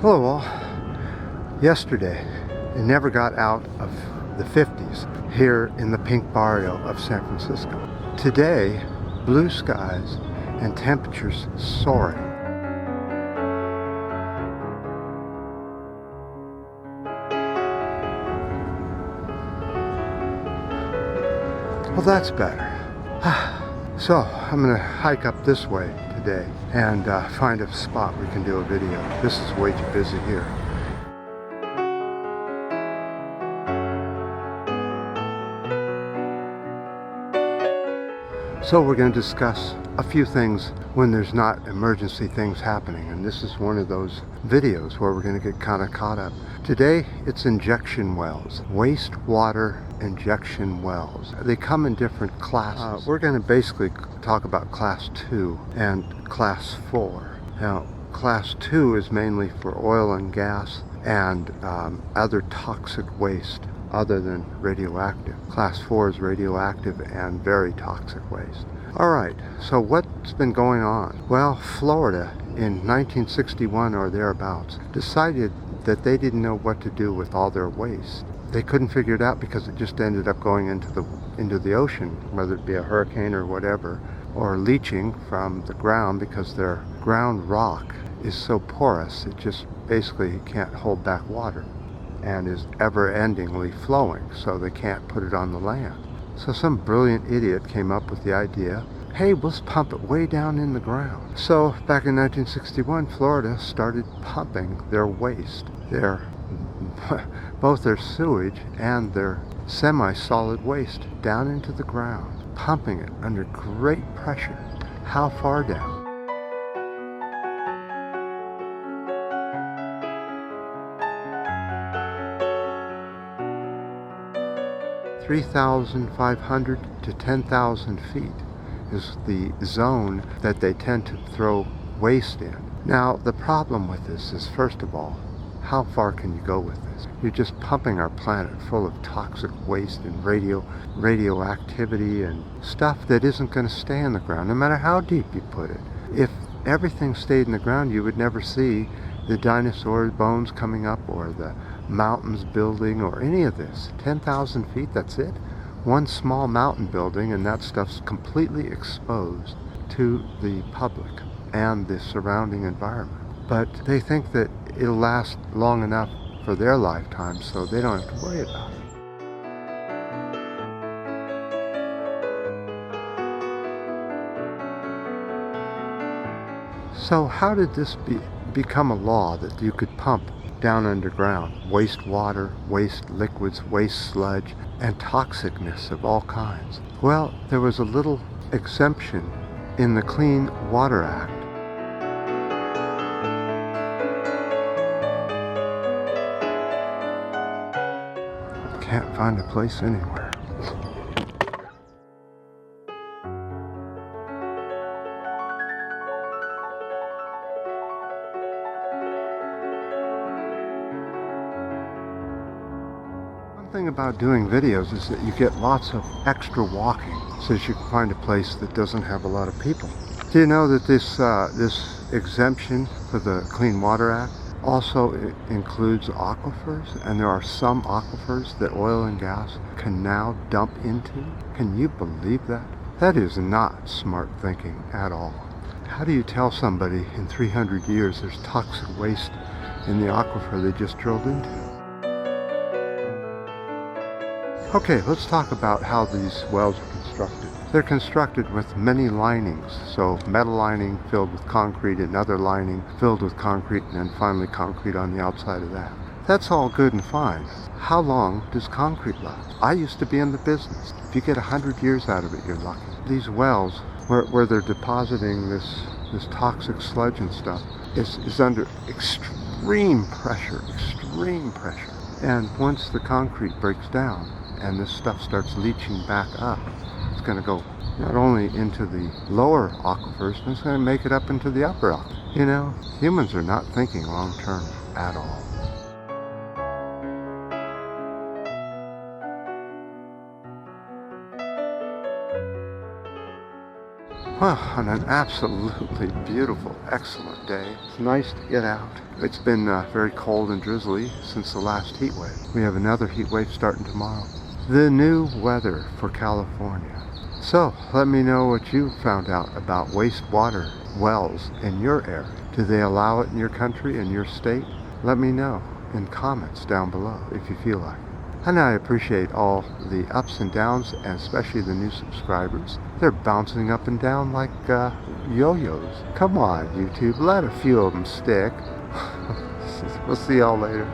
Hello all. Yesterday, it never got out of the 50s here in the pink barrio of San Francisco. Today, blue skies and temperatures soaring. Well, that's better. So, I'm gonna hike up this way today and find a spot we can do a video. This is way too busy here. So we're going to discuss a few things when there's not emergency things happening, and this is one of those videos where we're going to get kind of caught up. Today it's injection wells, wastewater injection wells. They come in different classes. We're going to basically talk about class 2 and class 4. Now class 2 is mainly for oil and gas and other toxic waste other than radioactive. Class 4 is radioactive and very toxic waste. Alright, so what's been going on? Well, Florida in 1961 or thereabouts decided that they didn't know what to do with all their waste. They couldn't figure it out because it just ended up going into the ocean, whether it be a hurricane or whatever, or leaching from the ground because their ground rock is so porous it just basically can't hold back water and is ever-endingly flowing, so they can't put it on the land. So some brilliant idiot came up with the idea, hey, let's pump it way down in the ground. So back in 1961, Florida started pumping their waste, both their sewage and their semi-solid waste down into the ground, pumping it under great pressure. How far down? 3,500 to 10,000 feet is the zone that they tend to throw waste in. Now, the problem with this is, first of all, how far can you go with this? You're just pumping our planet full of toxic waste and radioactivity and stuff that isn't going to stay in the ground, no matter how deep you put it. If everything stayed in the ground, you would never see the dinosaur bones coming up or the mountains building or any of this. 10,000 feet, that's it. One small mountain building and that stuff's completely exposed to the public and the surrounding environment. But they think that it'll last long enough for their lifetime, so they don't have to worry about it. So how did this become a law that you could pump down underground wastewater, waste liquids, waste sludge, and toxicness of all kinds? Well, there was a little exemption in the Clean Water Act. Can't find a place anywhere. One thing about doing videos is that you get lots of extra walking so that you can find a place that doesn't have a lot of people. Do you know that this exemption for the Clean Water Act also includes aquifers, and there are some aquifers that oil and gas can now dump into? Can you believe that? That is not smart thinking at all. How do you tell somebody in 300 years there's toxic waste in the aquifer they just drilled into? Okay, let's talk about how these wells are constructed. They're constructed with many linings, so metal lining filled with concrete, another lining filled with concrete, and then finally concrete on the outside of that. That's all good and fine. How long does concrete last? I used to be in the business. If you get 100 years out of it, you're lucky. These wells, where they're depositing this toxic sludge and stuff, is under extreme pressure. And once the concrete breaks down, and this stuff starts leaching back up, it's going to go not only into the lower aquifers, but it's going to make it up into the upper aquifers. You know, humans are not thinking long term at all. Well, on an absolutely beautiful, excellent day. It's nice to get out. It's been very cold and drizzly since the last heat wave. We have another heat wave starting tomorrow. The new weather for California. So, let me know what you found out about wastewater wells in your area. Do they allow it in your country, in your state? Let me know in comments down below if you feel like it. And I appreciate all the ups and downs, and especially the new subscribers. They're bouncing up and down like yo-yos. Come on, YouTube, let a few of them stick. We'll see y'all later.